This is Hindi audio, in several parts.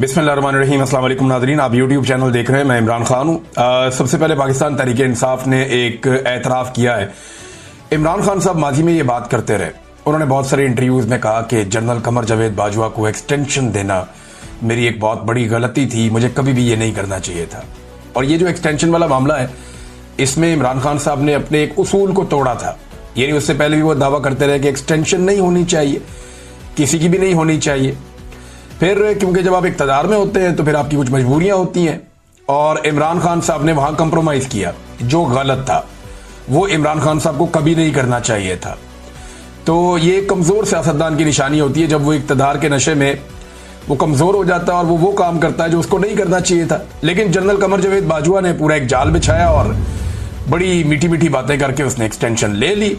बिस्मिल्लाहिर्रहमानिर्रहीम। अस्सलाम वालेकुम नाज़रीन, आप यूट्यूब चैनल देख रहे हैं। मैं इमरान खान हूँ। सबसे पहले पाकिस्तान तहरीक इंसाफ ने एक एतराफ़ किया है। इमरान खान साहब माजी में ये बात करते रहे। उन्होंने बहुत सारे इंटरव्यूज़ में कहा कि जनरल कमर जावेद बाजवा को एक्सटेंशन देना मेरी एक बहुत बड़ी गलती थी, मुझे कभी भी ये नहीं करना चाहिए था। और ये जो एक्सटेंशन वाला मामला है, इसमें इमरान खान साहब ने अपने एक उसूल को तोड़ा था। यानी उससे पहले भी वो दावा करते रहे कि एक्सटेंशन नहीं होनी चाहिए, किसी की भी नहीं होनी चाहिए। फिर क्योंकि जब आप इक़्तिदार में होते हैं तो फिर आपकी कुछ मजबूरियां होती हैं, और इमरान खान साहब ने वहां कंप्रोमाइज किया जो गलत था। वो इमरान खान साहब को कभी नहीं करना चाहिए था। तो ये कमजोर सियासतदान की निशानी होती है जब वो इक़्तिदार के नशे में वो कमजोर हो जाता है और वो काम करता है जो उसको नहीं करना चाहिए था। लेकिन जनरल कमर जावेद बाजवा ने पूरा एक जाल बिछाया और बड़ी मीठी मीठी बातें करके उसने एक्सटेंशन ले ली।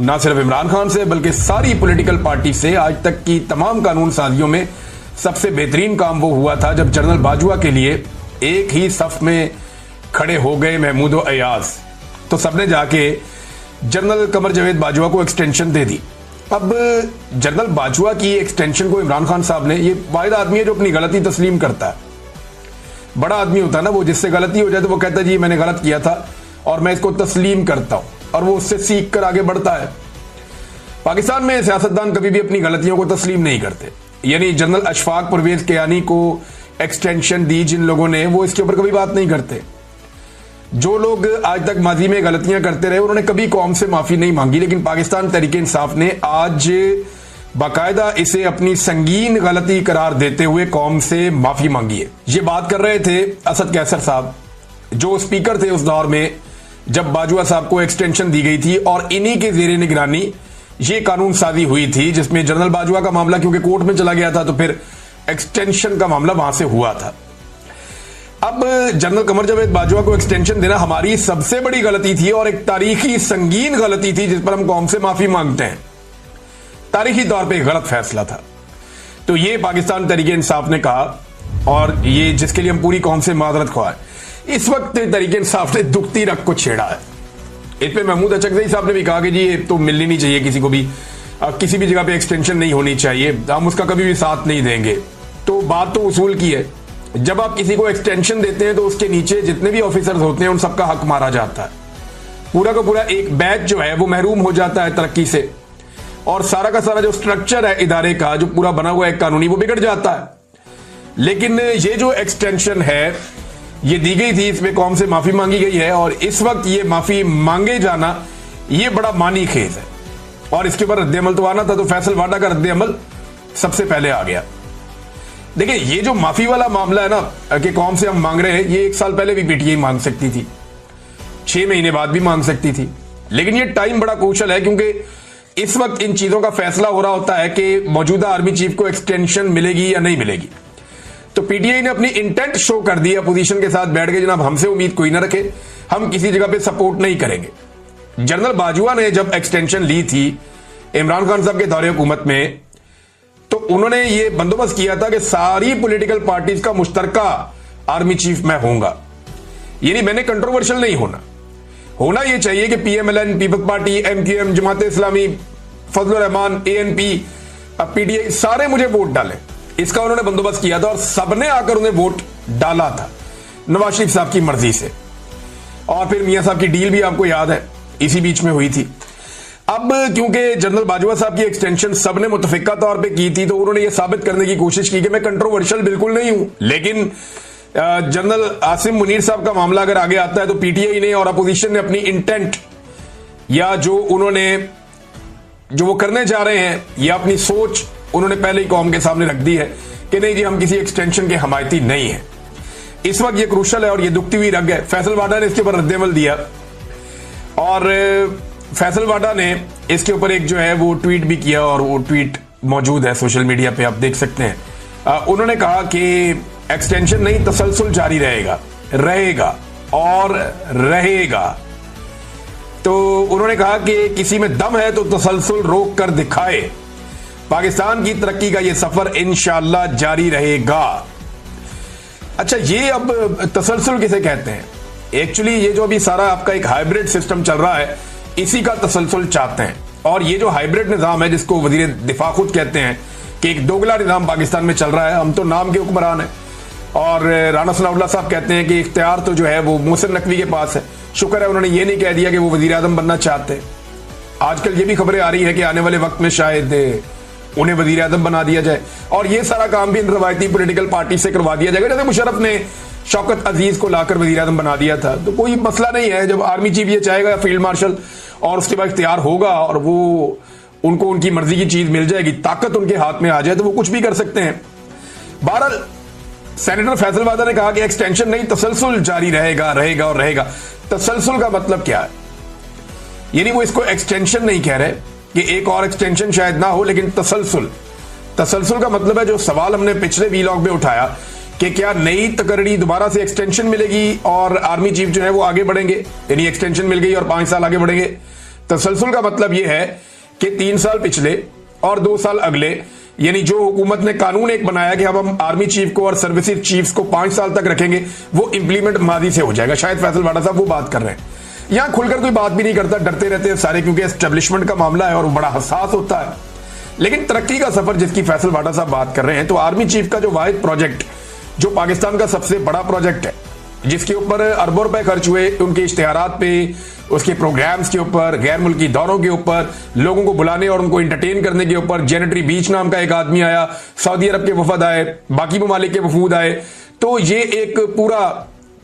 ना सिर्फ इमरान खान से बल्कि सारी पॉलिटिकल पार्टी से। आज तक की तमाम कानून साजियों में सबसे बेहतरीन काम वो हुआ था जब जनरल बाजवा के लिए एक ही सफ में खड़े हो गए महमूद और अयाज, तो सबने जाके जनरल कमर जावेद बाजवा को एक्सटेंशन दे दी। अब जनरल बाजवा की एक्सटेंशन को इमरान खान साहब ने, ये वाहिद आदमी है जो अपनी गलती तस्लीम करता है। बड़ा आदमी होता है ना वो, जिससे गलती हो जाए तो वो कहता है जी मैंने गलत किया था और मैं इसको तस्लीम करता हूं, और वो उससे सीख कर आगे बढ़ता है। पाकिस्तान में सियासतदान कभी भी अपनी गलतियों को तस्लीम नहीं करते। यानी जनरल अशफाक परवेज कियानी को एक्सटेंशन दी जिन लोगों ने, वो इसके ऊपर कभी बात नहीं करते। जो लोग आज तक माजी में गलतियां करते रहे उन्होंने कभी कौम से माफी नहीं मांगी, लेकिन पाकिस्तान तहरीक इंसाफ ने आज बाकायदा इसे अपनी संगीन गलती करार देते हुए कौम से माफी मांगी है। ये बात कर रहे थे असद कैसर साहब, जो स्पीकर थे उस दौर में जब बाजवा साहब को एक्सटेंशन दी गई थी, और इन्हीं के जेर निगरानी ये कानून साजी हुई थी जिसमें जनरल बाजवा का मामला क्योंकि कोर्ट में चला गया था तो फिर एक्सटेंशन का मामला वहां से हुआ था। अब जनरल कमर जावेद बाजवा को एक्सटेंशन देना हमारी सबसे बड़ी गलती थी और एक तारीखी संगीन गलती थी जिस पर हम कौम से माफी मांगते हैं। तारीखी तौर पे गलत फैसला था। तो ये पाकिस्तान तहरीक इंसाफ ने कहा, और ये जिसके लिए हम पूरी कौम से माजरत ख्वाह है। इस वक्त तहरीक इंसाफ ने दुखती रग को छेड़ा है। इस पे महमूद अचकज़ई साहब ने भी कहा कि जी ये तो मिलनी नहीं चाहिए किसी को भी, किसी भी जगह पे एक्सटेंशन नहीं होनी चाहिए, हम उसका कभी भी साथ नहीं देंगे। तो बात तो उसूल की है। जब आप किसी को एक्सटेंशन देते हैं तो उसके नीचे जितने भी ऑफिसर्स होते हैं उन सबका हक मारा जाता है। पूरा का पूरा एक बैच जो है वो महरूम हो जाता है तरक्की से, और सारा का सारा जो स्ट्रक्चर है इदारे का जो पूरा बना हुआ है कानूनी, वो बिगड़ जाता है। लेकिन ये जो एक्सटेंशन है ये दी गई थी, इसमें कौम से माफी मांगी गई है, और इस वक्त ये माफी मांगे जाना ये बड़ा मानी खेज है। और इसके ऊपर रद्द अमल तो आना था, तो फैसल वाडा का रद्द अमल सबसे पहले आ गया। देखिए ये जो माफी वाला मामला है ना कि कौम से हम मांग रहे हैं, ये 1 साल पहले भी पीटीआई मांग सकती थी, 6 महीने बाद भी मांग सकती थी। लेकिन ये टाइम बड़ा क्रूशल है क्योंकि इस वक्त इन चीजों का फैसला हो रहा होता है कि मौजूदा आर्मी चीफ को एक्सटेंशन मिलेगी या नहीं मिलेगी। तो पीटीआई ने अपनी इंटेंट शो कर दी अपोजिशन के साथ बैठ के, जनाब हमसे उम्मीद कोई ना रखे, हम किसी जगह पे सपोर्ट नहीं करेंगे। जनरल बाजवा ने जब एक्सटेंशन ली थी इमरान खान साहब के दौरे हुकूमत में, तो उन्होंने ये बंदोबस्त किया था कि सारी पॉलिटिकल पार्टीज का मुश्तरका आर्मी चीफ मैं होऊंगा। यानी मैंने कंट्रोवर्शियल नहीं होना ये चाहिए कि PMLN, peoples party, MQM, Jamaat Islami, Fazlur Rahman, ANP, PTI सारे मुझे वोट डालें, इसका उन्होंने बंदोबस्त किया था। और सबने आकर उन्हें वोट डाला था नवाज शरीफ साहब की मर्जी से। और फिर मियां साहब की डील भी आपको याद है इसी बीच में हुई थी। अब क्योंकि जनरल बाजवा साहब की एक्सटेंशन सबने मुतफिका तौर पे की थी, तो उन्होंने ये साबित करने की कोशिश की कि मैं कंट्रोवर्शियल बिल्कुल नहीं हूं। लेकिन जनरल आसिम मुनीर साहब का मामला अगर आगे आता है तो पीटीआई ने और अपोजिशन ने अपनी इंटेंट या जो वो करने जा रहे हैं या अपनी सोच उन्होंने पहले ही कौम के सामने रख दी है कि नहीं जी हम किसी एक्सटेंशन के हमायती नहीं है। इस वक्त ये क्रूशल है और ये दुखती हुई रग है। फैसल वाडा ने इसके ऊपर रद्द-ए-अमल दिया, और फैसल वाडा ने इसके ऊपर एक जो है वो ट्वीट भी किया, और वो ट्वीट मौजूद है सोशल मीडिया पे, आप देख सकते हैं। उन्होंने कहा कि एक्सटेंशन नहीं, तसलसल जारी रहेगा और रहेगा। तो उन्होंने कहा कि किसी में दम है तो तसलसल रोक कर दिखाए, पाकिस्तान की तरक्की का यह सफर इंशाअल्लाह जारी रहेगा। अच्छा, ये अब तसलसल किसे कहते हैं? एक्चुअली ये जो अभी सारा आपका एक हाइब्रिड सिस्टम चल रहा है, इसी का तसलसल चाहते हैं। और ये जो हाइब्रिड निजाम है जिसको वजीर दिफा खुद कहते हैं कि एक दोगला निजाम पाकिस्तान में चल रहा है, हम तो नाम के हुक्मरान हैं। और राना सनाउल्लाह साहब कहते हैं कि इख्तियार तो जो है वो मोहसिन नकवी के पास है। शुक्र है उन्होंने ये नहीं कह दिया कि वो वजीर आजम बनना चाहते हैं। आजकल ये भी खबरें आ रही है कि आने वाले वक्त में शायद उन्हें वजीर आजम बना दिया जाए, और ये सारा काम भी इन रवायती पॉलिटिकल पार्टी से करवा दिया जाएगा। जैसे मुशर्रफ ने शौकत अजीज को लाकर वजीर आजम बना दिया था, तो कोई मसला नहीं है। जब आर्मी चीफ ये चाहेगा फील्ड मार्शल, और उसके बाद इख्तियार होगा और वो उनको उनकी मर्जी की चीज मिल जाएगी, ताकत उनके हाथ में आ जाए, तो वो कुछ भी कर सकते हैं। बहरहाल सेनेटर फैसल वादा ने कहा कि एक्सटेंशन नहीं, तसलसल जारी रहेगा रहेगा और रहेगा। तसलसल का मतलब क्या है? यानी वो इसको एक्सटेंशन नहीं कह रहे कि एक और एक्सटेंशन शायद ना हो, लेकिन तसलसल। तसलसल का मतलब है जो सवाल हमने पिछले वीलॉग में उठाया कि क्या नई तकरीरी दोबारा से एक्सटेंशन मिलेगी और आर्मी चीफ जो है वो आगे बढ़ेंगे, यानी एक्सटेंशन मिल गई और 5 साल आगे बढ़ेंगे। तसलसल का मतलब यह है कि 3 साल पिछले और 2 साल अगले, यानी जो हुकूमत ने कानून एक बनाया कि अब हम आर्मी चीफ को और सर्विसेज चीफ्स को 5 साल तक रखेंगे, वो इंप्लीमेंट माजी से हो जाएगा। शायद फैसल वाडा साहब वो बात कर रहे हैं। यहां खुलकर कोई बात भी नहीं करता, डरते रहते हैं सारे, क्योंकि एस्टेब्लिशमेंट का मामला है और बड़ा हसास होता है। लेकिन तरक्की का सफर जिसकी फैसल वाडा साहब बात कर रहे हैं, तो आर्मी चीफ का जो वाहिद प्रोजेक्ट, जो पाकिस्तान का सबसे बड़ा प्रोजेक्ट है, जिसके ऊपर अरबों रुपए खर्च हुए, उनके इश्तिहारात पे, उसके प्रोग्राम्स के ऊपर, गैर मुल्की दौरों के ऊपर, लोगों को बुलाने और उनको इंटरटेन करने के ऊपर, जेनेटरी बीच नाम का एक आदमी आया, सऊदी अरब के वफद आए, बाकी ममालिक के वफूद आए, तो ये एक पूरा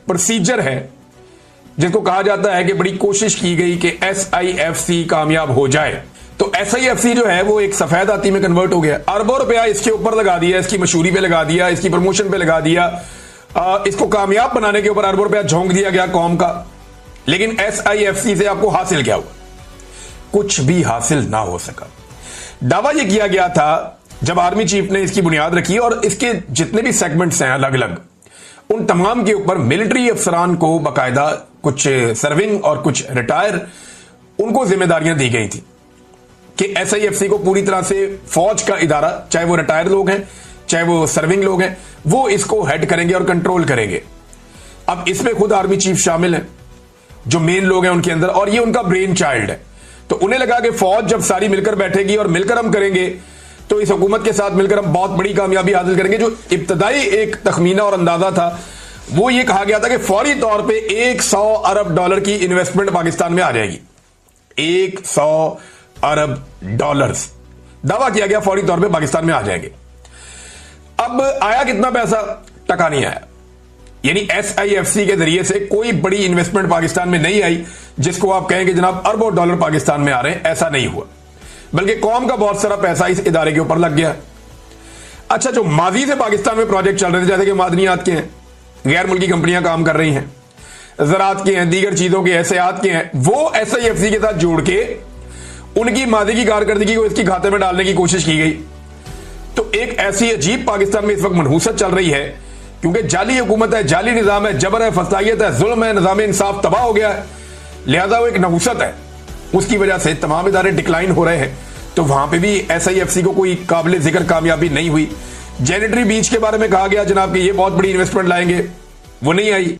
प्रोसीजर है जिसको कहा जाता है कि बड़ी कोशिश की गई कि SIFC कामयाब हो जाए। तो SIFC जो है वो एक सफेद हाथी में कन्वर्ट हो गया। अरबों रुपया इसके ऊपर लगा दिया, इसकी मशहूरी पे लगा दिया, इसकी प्रमोशन पे लगा दिया, इसको कामयाब बनाने के ऊपर अरबों रुपया झोंक दिया गया कौम का। लेकिन SIFC से आपको हासिल क्या हुआ? कुछ भी हासिल ना हो सका। दावा यह किया गया था जब आर्मी चीफ ने इसकी बुनियाद रखी, और इसके जितने भी सेगमेंट्स हैं अलग अलग, उन तमाम के ऊपर मिलिट्री अफसरान को बाकायदा, कुछ सर्विंग और कुछ रिटायर, उनको जिम्मेदारियां दी गई थी कि SIFC को पूरी तरह से फौज का इदारा, चाहे वो रिटायर लोग हैं चाहे वो सर्विंग लोग हैं, वो इसको हेड करेंगे और कंट्रोल करेंगे। अब इसमें खुद आर्मी चीफ शामिल है, जो मेन लोग हैं उनके अंदर, और ये उनका ब्रेन चाइल्ड है। तो उन्हें लगा कि फौज जब सारी मिलकर बैठेगी और मिलकर हम करेंगे, तो इस हुकूमत के साथ मिलकर हम बहुत बड़ी कामयाबी हासिल करेंगे। जो इब्तदाई एक तखमीना और अंदाजा था, वो ये कहा गया था कि फौरी तौर पे $100 अरब की इन्वेस्टमेंट पाकिस्तान में आ जाएगी। $100 अरब दावा किया गया फौरी तौर पे पाकिस्तान में आ जाएंगे। अब आया कितना पैसा? टका नहीं आया। यानी SIFC के जरिए से कोई बड़ी इन्वेस्टमेंट पाकिस्तान में नहीं आई जिसको आप कहें कि जनाब अरबों डॉलर पाकिस्तान में आ रहे हैं। ऐसा नहीं हुआ, बल्कि कौम का बहुत सारा पैसा इस इदारे के ऊपर लग गया। अच्छा, जो माजी से पाकिस्तान में प्रोजेक्ट चल रहे थे, जैसे कि मादनियात के हैं, गैर मुल्की कंपनियां काम कर रही हैं, ज़राअत के हैं, दीगर चीजों के, एहसियात के हैं, वो SIFC के साथ जोड़ के उनकी मादी की कारकर्दगी को इसकी खाते में डालने की कोशिश की गई। तो एक ऐसी अजीब पाकिस्तान में इस वक्त मनहूसत चल रही है, क्योंकि जाली हुकूमत है, जाली निजाम है, जबर है, फसाइयत है, जुल्म है, निजाम इंसाफ तबाह हो गया है, लिहाजा वो एक नहूसत है, उसकी वजह से तमाम इदारे डिक्लाइन हो रहे हैं। तो वहां पे भी SIFC को कोई काबिल जिक्र कामयाबी नहीं हुई। जेनेटरी बीच के बारे में कहा गया जनाब कि ये बहुत बड़ी इन्वेस्टमेंट लाएंगे, वो नहीं आई।